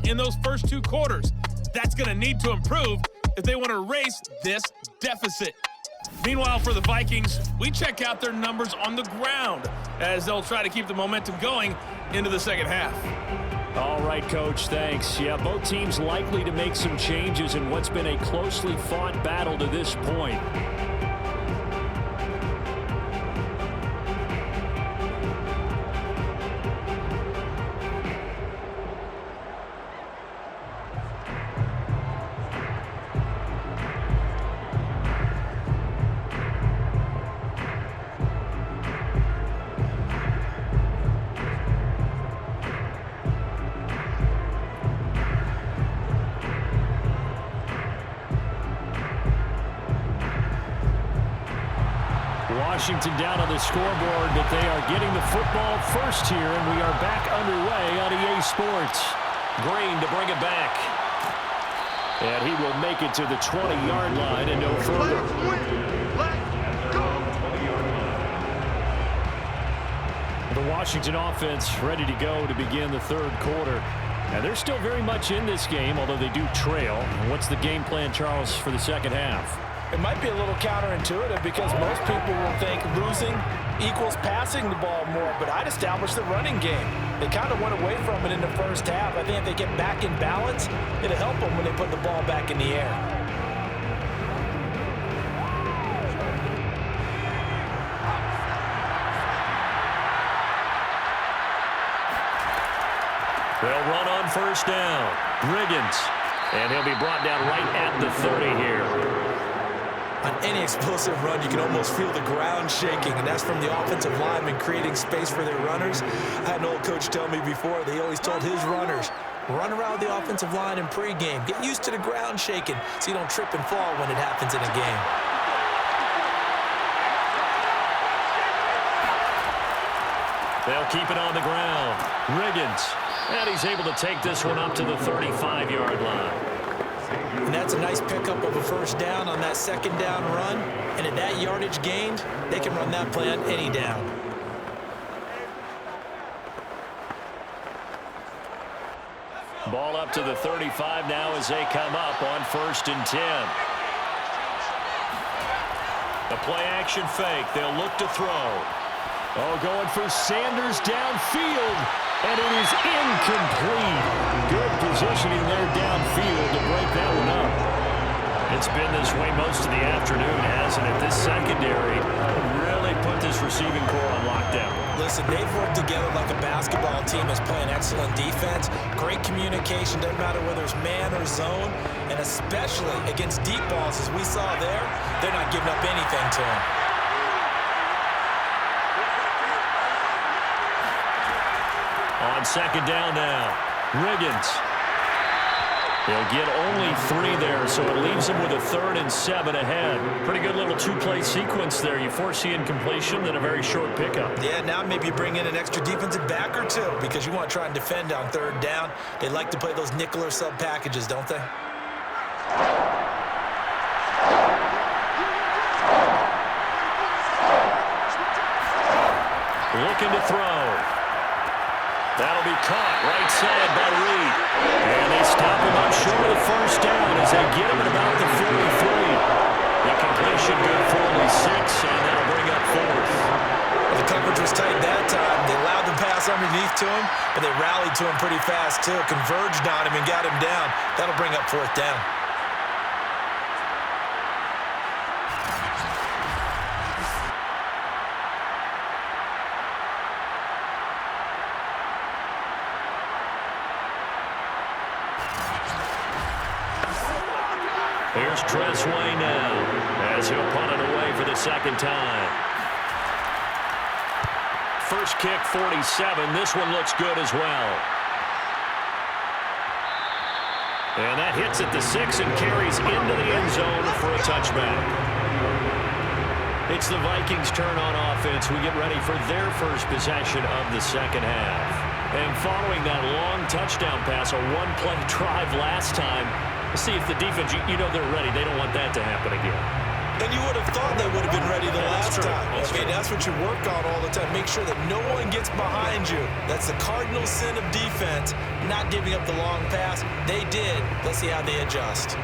in those first 2 quarters. That's going to need to improve if they want to erase this deficit. Meanwhile, for the Vikings, we check out their numbers on the ground as they'll try to keep the momentum going into the second half. All right, Coach, thanks. Yeah, both teams likely to make some changes in what's been a closely fought battle to this point. Washington down on the scoreboard, but they are getting the football first here, and we are back underway on EA Sports. Green to bring it back. And he will make it to the 20-yard line and no further. The Washington offense ready to go to begin the third quarter. And they're still very much in this game, although they do trail. What's the game plan, Charles, for the second half? It might be a little counterintuitive because most people will think losing equals passing the ball more, but I'd establish the running game. They kind of went away from it in the first half. I think if they get back in balance, it'll help them when they put the ball back in the air. They'll run on first down. Riggins. And he'll be brought down right at the 30 here. On any explosive run, you can almost feel the ground shaking, and that's from the offensive linemen creating space for their runners. I had an old coach tell me before, they always told his runners, run around the offensive line in pregame. Get used to the ground shaking so you don't trip and fall when it happens in a game. They'll keep it on the ground. Riggins. And he's able to take this one up to the 35-yard line. And that's a nice pickup of a first down on that second down run. And at that yardage gained, they can run that play on any down. Ball up to the 35 now as they come up on 1st and 10. The play action fake. They'll look to throw. Oh, going for Sanders downfield. And it is incomplete. Good positioning there downfield to break that one up. It's been this way most of the afternoon, hasn't it? This secondary really put this receiving core on lockdown. Listen, they've worked together like a basketball team that's playing excellent defense. Great communication, doesn't matter whether it's man or zone. And especially against deep balls, as we saw there, they're not giving up anything to them. On second down now, Riggins. He'll get only 3 there, so it leaves him with a 3rd and 7 ahead. Pretty good little 2-play sequence there. You foresee incompletion, then a very short pickup. Yeah, now maybe you bring in an extra defensive back or 2 because you want to try and defend on 3rd down. They like to play those nickel or sub packages, don't they? Looking to throw. That'll be caught right side by Reed. And they stop him up short of the first down as they get him at about the 43. The completion good for only 6, and that'll bring up 4th. Well, the coverage was tight that time. They allowed the pass underneath to him, but they rallied to him pretty fast, too. Converged on him and got him down. That'll bring up 4th down. Here's Tressway now as he'll punt it away for the second time. First kick, 47. This one looks good as well. And that hits at the 6 and carries into the end zone for a touchback. It's the Vikings' turn on offense. We get ready for their first possession of the second half. And following that long touchdown pass, a one-play drive last time, see if the defense, you know they're ready. They don't want that to happen again. And you would have thought they would have been ready the last time. That's what you work on all the time. Make sure that no one gets behind you. That's the cardinal sin of defense, not giving up the long pass. They did. Let's see how they adjust.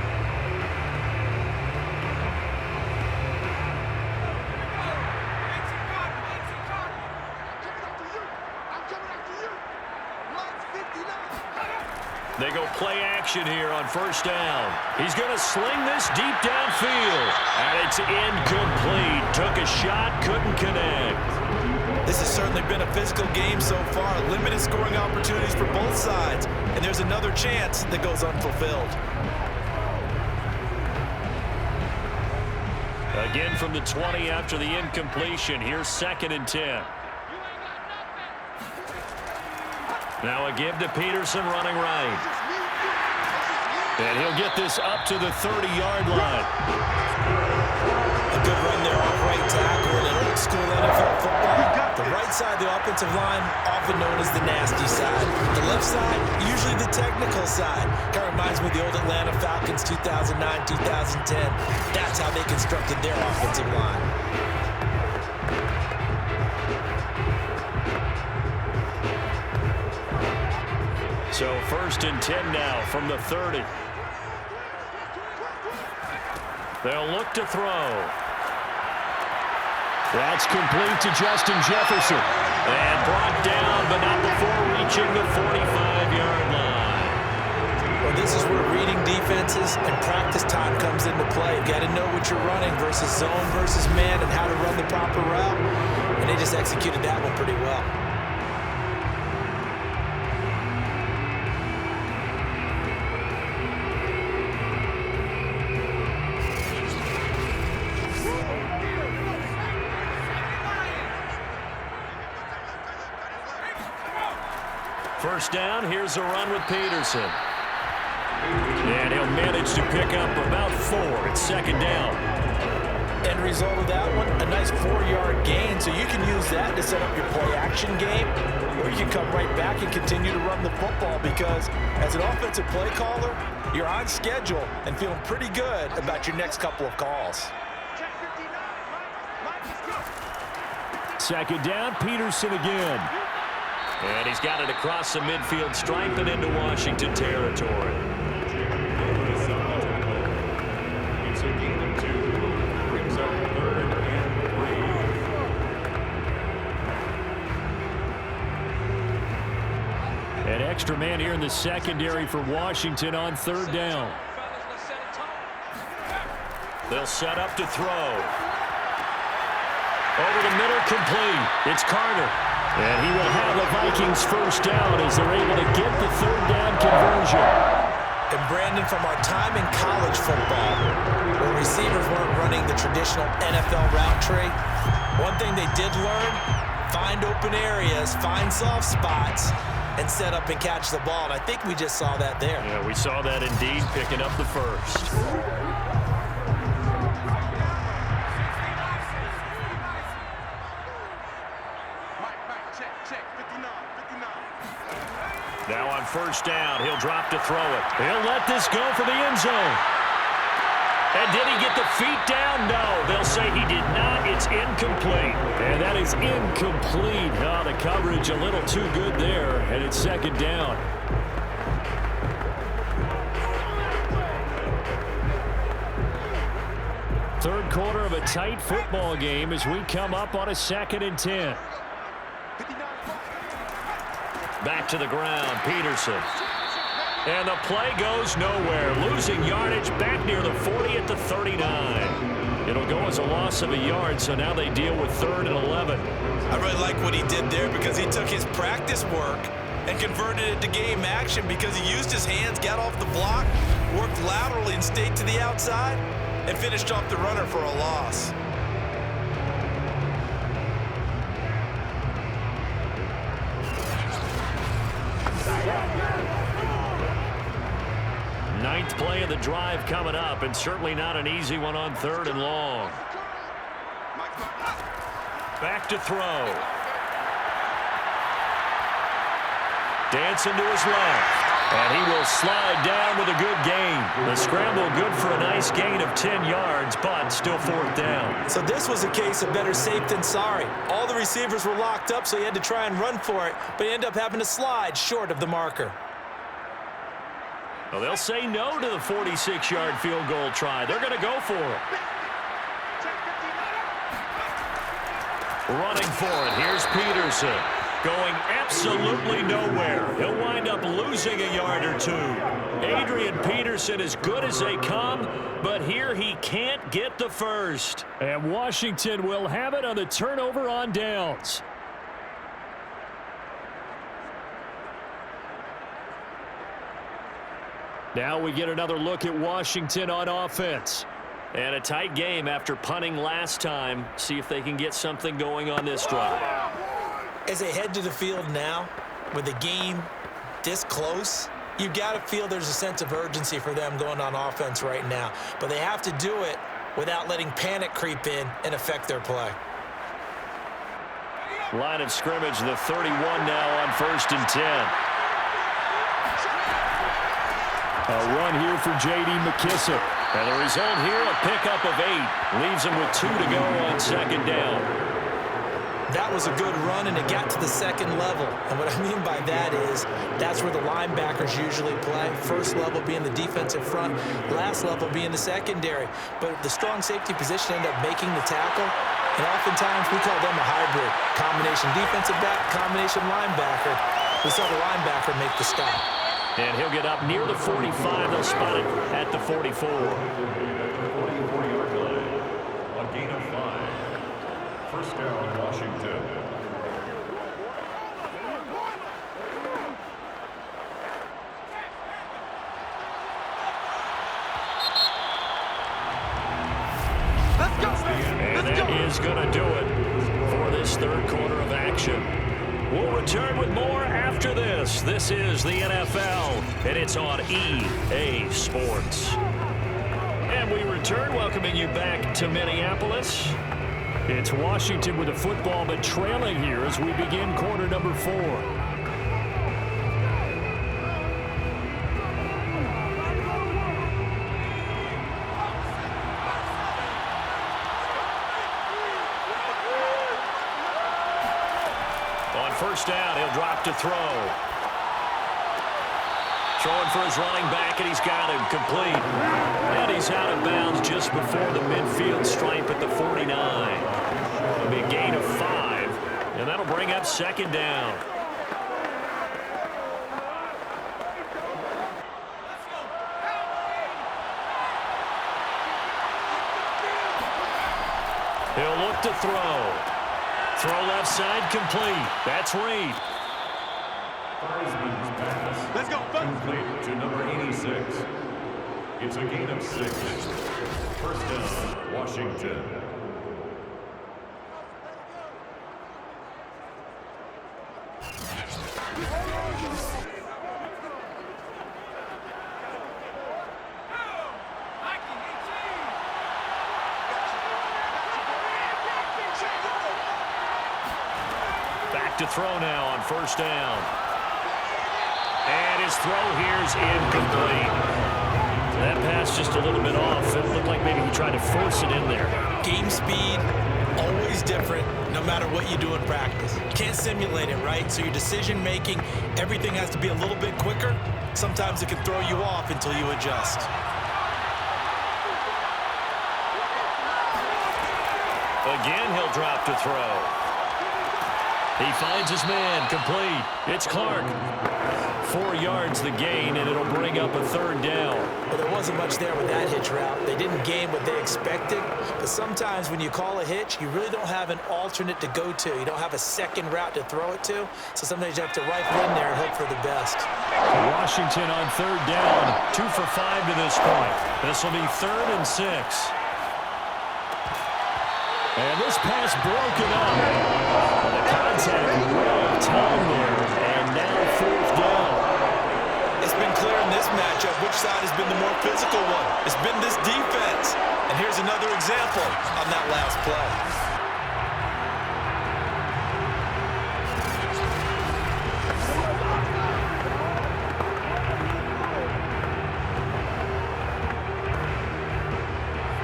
They go play action here on first down. He's going to sling this deep downfield. And it's incomplete. Took a shot, couldn't connect. This has certainly been a physical game so far. Limited scoring opportunities for both sides. And there's another chance that goes unfulfilled. Again from the 20 after the incompletion. Here's 2nd and 10. Now a give to Peterson running right. And he'll get this up to the 30-yard line. A good run there off right tackle in an old-school NFL football. The right side of the offensive line, often known as the nasty side. The left side, usually the technical side. Kind of reminds me of the old Atlanta Falcons 2009-2010. That's how they constructed their offensive line. So 1st and 10 now from the 30. They'll look to throw. That's complete to Justin Jefferson. And brought down, but not before reaching the 45-yard line. Well, this is where reading defenses and practice time comes into play. You got to know what you're running versus zone versus man and how to run the proper route. And they just executed that one pretty well. First down, here's a run with Peterson. And he'll manage to pick up about 4 at 2nd down. End result of that one, a nice 4-yard gain, so you can use that to set up your play-action game, or you can come right back and continue to run the football because as an offensive play caller, you're on schedule and feeling pretty good about your next couple of calls. 2nd down, Peterson again. And he's got it across the midfield stripe and into Washington territory. It's a gain of 2. Brings up 3rd and 3. An extra man here in the secondary for Washington on 3rd down. They'll set up to throw. Over the middle, complete. It's Carter. And he will have the Vikings first down as they're able to get the 3rd down conversion. And Brandon, from our time in college football, where receivers weren't running the traditional NFL route tree, one thing they did learn, find open areas, find soft spots, and set up and catch the ball. And I think we just saw that there. Yeah, we saw that indeed, picking up the first. Now on first down, he'll drop to throw it. He'll let this go for the end zone. And did he get the feet down? No, they'll say he did not. It's incomplete. And that is incomplete. Oh, the coverage a little too good there, and it's 2nd down. Third quarter of a tight football game as we come up on a 2nd and 10. Back to the ground, Peterson. And the play goes nowhere. Losing yardage back near the 40 at the 39. It'll go as a loss of a yard, so now they deal with 3rd and 11. I really like what he did there because he took his practice work and converted it to game action because he used his hands, got off the block, worked laterally and stayed to the outside, and finished off the runner for a loss. Ninth play of the drive coming up, and certainly not an easy one on 3rd and long. Back to throw. Dancing to his left. And he will slide down with a good gain. The scramble good for a nice gain of 10 yards, but still fourth down. So this was a case of better safe than sorry. All the receivers were locked up, so he had to try and run for it, but he ended up having to slide short of the marker. Well, they'll say no to the 46-yard field goal try. They're going to go for it. Running for it. Here's Peterson. Going absolutely nowhere. He'll wind up losing a yard or two. Adrian Peterson as good as they come, but here he can't get the first. And Washington will have it on the turnover on downs. Now we get another look at Washington on offense. And a tight game after punting last time. See if they can get something going on this drive. As they head to the field now, with the game this close, you've got to feel there's a sense of urgency for them going on offense right now. But they have to do it without letting panic creep in and affect their play. Line of scrimmage, the 31 now on 1st and 10. A run here for J.D. McKissick. And the result here, a pickup of 8. Leaves him with 2 to go on 2nd down. That was a good run, and it got to the second level. And what I mean by that is that's where the linebackers usually play. First level being the defensive front, last level being the secondary. But the strong safety position ended up making the tackle. And oftentimes we call them a hybrid. Combination defensive back, combination linebacker. We saw the linebacker make the stop. And he'll get up near the 45. They'll spot it at the 44. 44-yard line. On gain of 5. First down, Washington. And that is going to do it for this third quarter of action. We'll return with more after this. This is the NFL, and it's on EA Sports. And we return, welcoming you back to Minneapolis. It's Washington with the football, but trailing here as we begin quarter number 4. On first down, he'll drop to throw. Throwing for his running back, and he's got him complete. And he's out of bounds just before the midfield stripe at the 49. It'll be a gain of 5, and that'll bring up 2nd down. He'll look to throw. Throw left side complete. That's Reed. Theismann's pass. Let's go. Complete to number 86. It's a gain of 6. First down, Washington. Back to throw now on first down. And his throw here is incomplete. That pass just a little bit off. It looked like maybe he tried to force it in there. Game speed, always different, no matter what you do in practice. You can't simulate it, right? So your decision-making, everything has to be a little bit quicker. Sometimes it can throw you off until you adjust. Again, he'll drop to throw. He finds his man, complete. It's Clark. 4 yards the gain, and it'll bring up a 3rd down. Well, there wasn't much there with that hitch route. They didn't gain what they expected, but sometimes when you call a hitch, you really don't have an alternate to go to. You don't have a second route to throw it to, so sometimes you have to rifle in there and hope for the best. Washington on 3rd down. 2 for 5 to this point. This will be 3rd and 6. And this pass broken up. The contact way of time there, and now 4th down. It's been clear in this matchup which side has been the more physical one. It's been this defense. And here's another example on that last play.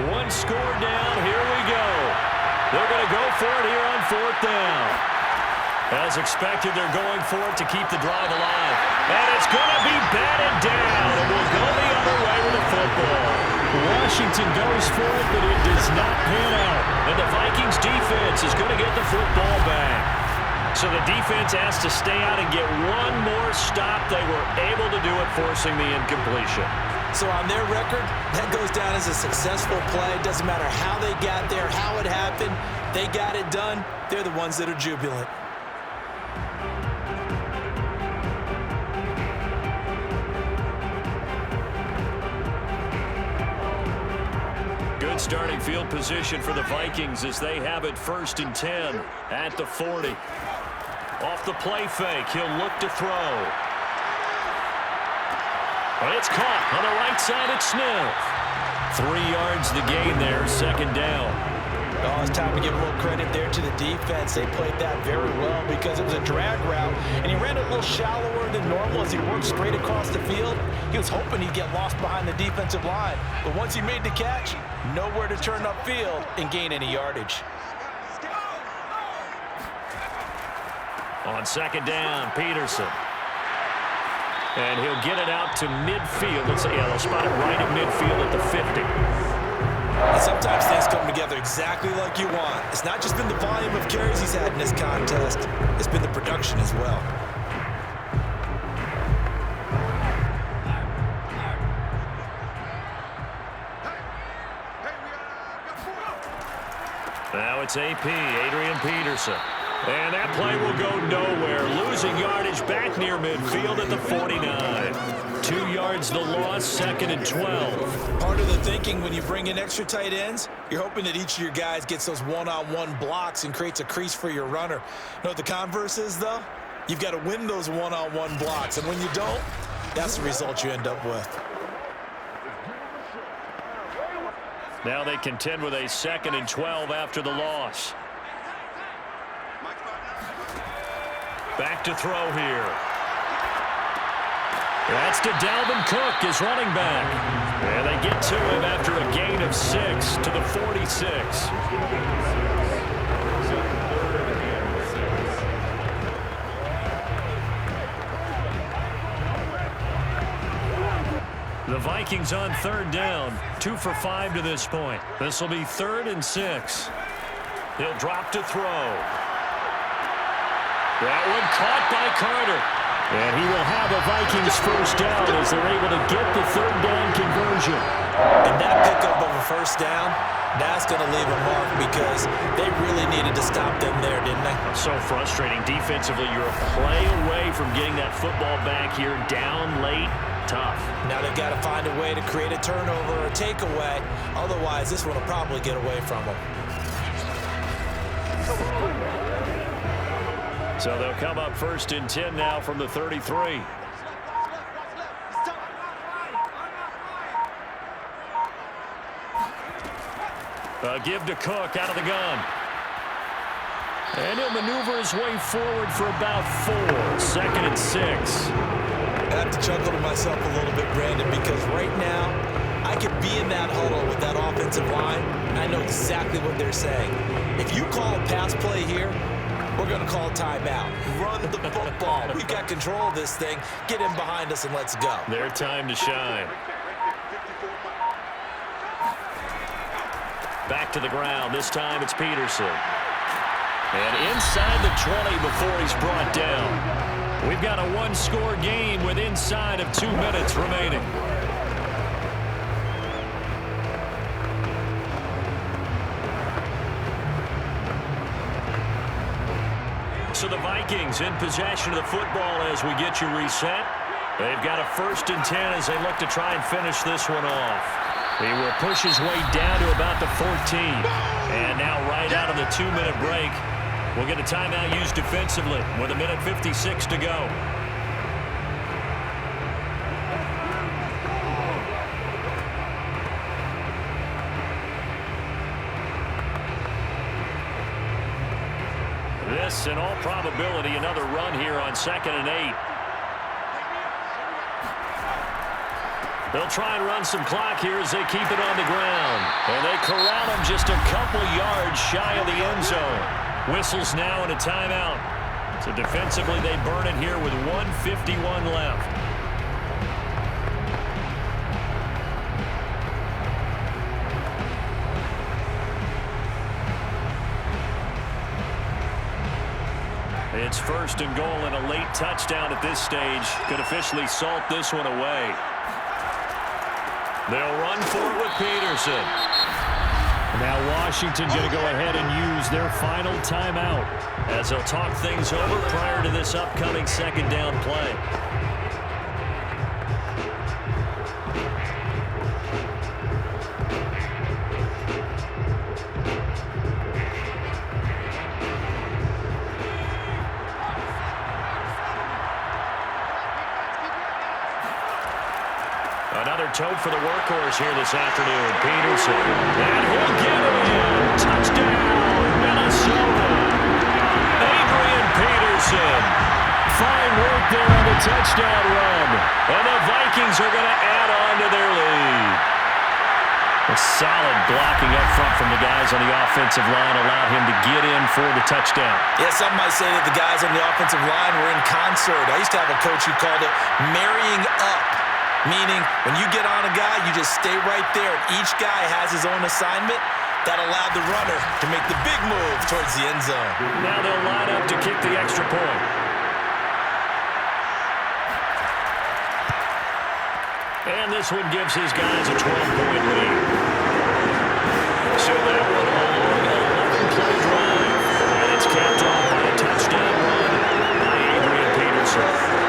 One score down. Here we go. They're going to go for it here on 4th down. As expected, they're going for it to keep the drive alive. And it's going to be batted down. And we'll go the other way with the football. Washington goes for it, but it does not pan out. And the Vikings defense is going to get the football back. So the defense has to stay out and get one more stop. They were able to do it, forcing the incompletion. So on their record, that goes down as a successful play. Doesn't matter how they got there, how it happened. They got it done. They're the ones that are jubilant. Good starting field position for the Vikings as they have it 1st and 10 at the 40. Off the play fake, he'll look to throw. But it's caught on the right side at Smith. 3 yards the gain there, 2nd down. Oh, it's time to give a little credit there to the defense. They played that very well because it was a drag route, and he ran it a little shallower than normal as he worked straight across the field. He was hoping he'd get lost behind the defensive line, but once he made the catch, nowhere to turn upfield and gain any yardage. On 2nd down, Peterson. And he'll get it out to midfield. They'll spot it right at midfield at the 50. And sometimes things come together exactly like you want. It's not just been the volume of carries he's had in this contest. It's been the production as well. Now it's AP, Adrian Peterson. And that play will go nowhere. Losing yardage back near midfield at the 49. 2 yards the loss, 2nd and 12. Part of the thinking when you bring in extra tight ends, you're hoping that each of your guys gets those one-on-one blocks and creates a crease for your runner. You know what the converse is, though? You've got to win those one-on-one blocks, and when you don't, that's the result you end up with. Now they contend with a 2nd and 12 after the loss. Back to throw here. That's to Dalvin Cook, his running back. And they get to him after a gain of 6 to the 46. The Vikings on 3rd down, 2 for 5 to this point. This will be 3rd and 6. He'll drop to throw. That one caught by Carter. And he will have a Vikings 1st down as they're able to get the 3rd down conversion. And that pickup of a 1st down, that's going to leave a mark because they really needed to stop them there, didn't they? So frustrating. Defensively, you're a play away from getting that football back here. Down late, tough. Now they've got to find a way to create a turnover or a takeaway. Otherwise, this one will probably get away from them. So they'll come up 1st and 10 now from the 33. Give to Cook out of the gun. And he'll maneuver his way forward for about 4. 2nd and 6. I have to chuckle to myself a little bit, Brandon, because right now I could be in that huddle with that offensive line, and I know exactly what they're saying. If you call a pass play here, we're going to call a timeout. Run the football. We've got control of this thing. Get in behind us and let's go. Their time to shine. Back to the ground. This time it's Peterson. And inside the 20 before he's brought down. We've got a 1-score game with inside of 2 minutes remaining. So the Vikings in possession of the football as we get you reset. They've got a 1st and 10 as they look to try and finish this one off. He will push his way down to about the 14. And now right out of the 2-minute break, we'll get a timeout used defensively with 1:56 to go. This, in all probability, another run here on 2nd and 8. They'll try and run some clock here as they keep it on the ground. And they corral him just a couple yards shy of the end zone. Whistles now and a timeout. So defensively, they burn it here with 1:51 left. It's first and goal, and a late touchdown at this stage could officially salt this one away. They'll run for it with Peterson. Now Washington going to go ahead and use their final timeout as they'll talk things over prior to this upcoming second down play. Another tote for the workhorse here this afternoon, Peterson. And he'll get it in. Touchdown, Minnesota. Adrian Peterson. Fine work there on the touchdown run. And the Vikings are going to add on to their lead. A solid blocking up front from the guys on the offensive line allowed him to get in for the touchdown. Yeah, some might say that the guys on the offensive line were in concert. I used to have a coach who called it marrying up. Meaning, when you get on a guy, you just stay right there. And each guy has his own assignment. That allowed the runner to make the big move towards the end zone. Now they'll line up to kick the extra point. And this one gives his guys a 12-point lead. So that one a long 11-play drive. And it's capped off by a touchdown run by Adrian Peterson.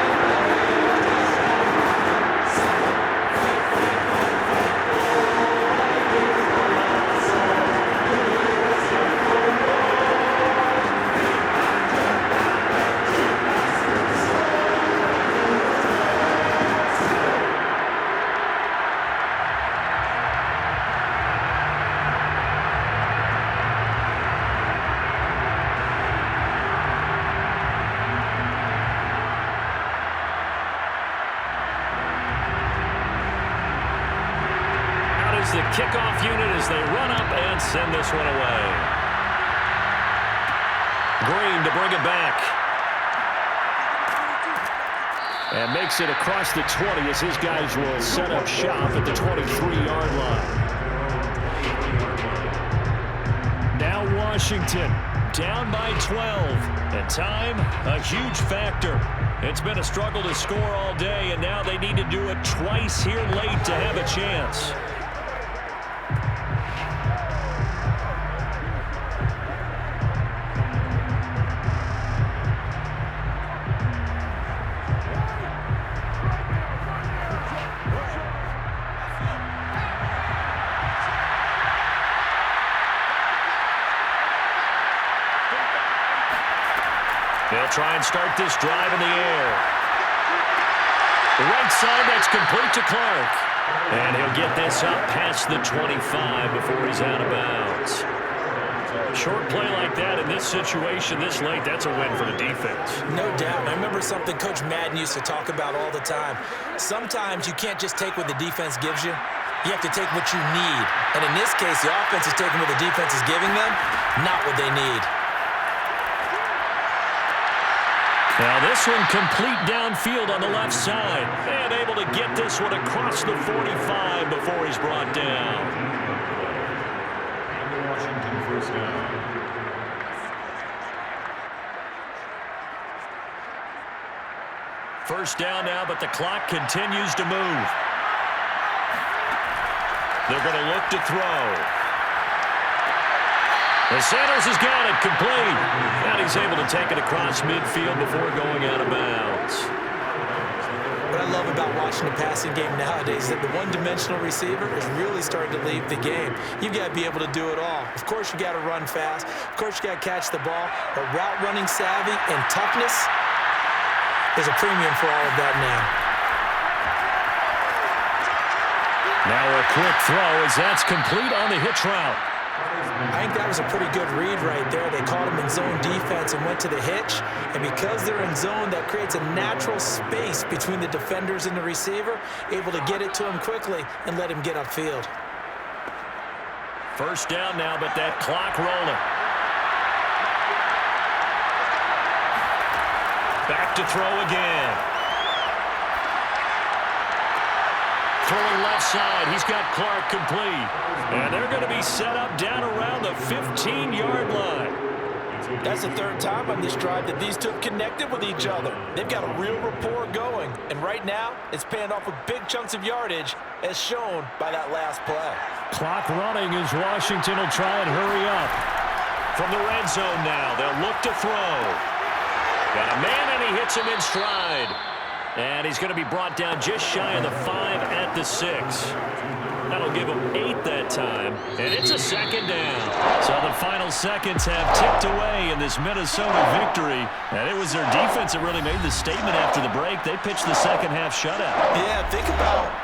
The kickoff unit as they run up and send this one away. Green to bring it back. And makes it across the 20 as his guys will set up shop at the 23-yard line. Now Washington down by 12. And time, a huge factor. It's been a struggle to score all day, and now they need to do it twice here late to have a chance. They'll try and start this drive in the air. The right side, that's complete to Clark. And he'll get this up past the 25 before he's out of bounds. A short play like that in this situation this late, that's a win for the defense. No doubt. I remember something Coach Madden used to talk about all the time. Sometimes you can't just take what the defense gives you. You have to take what you need. And in this case, the offense is taking what the defense is giving them, not what they need. Now this one complete downfield on the left side. And able to get this one across the 45 before he's brought down. Washington first down. First down now, but the clock continues to move. They're going to look to throw. And Sanders has got it complete. And he's able to take it across midfield before going out of bounds. What I love about watching the passing game nowadays is that the one-dimensional receiver is really starting to lead the game. You've got to be able to do it all. Of course, you got to run fast. Of course, you got to catch the ball. But route running savvy and toughness is a premium for all of that now. Now a quick throw as that's complete on the hitch route. I think that was a pretty good read right there. They caught him in zone defense and went to the hitch. And because they're in zone, that creates a natural space between the defenders and the receiver, able to get it to him quickly and let him get upfield. First down now, but that clock rolling. Back to throw again. Throwing left side. He's got Clark complete. And they're going to be set up down around the 15-yard line. That's the third time on this drive that these two have connected with each other. They've got a real rapport going. And right now, it's paying off with big chunks of yardage, as shown by that last play. Clock running as Washington will try and hurry up. From the red zone now, they'll look to throw. Got a man, and he hits him in stride. And he's going to be brought down just shy of the 5 at the 6. That'll give him 8 that time. And it's a second down. So the final seconds have ticked away in this Minnesota victory. And it was their defense that really made the statement after the break. They pitched the second half shutout. Yeah, think about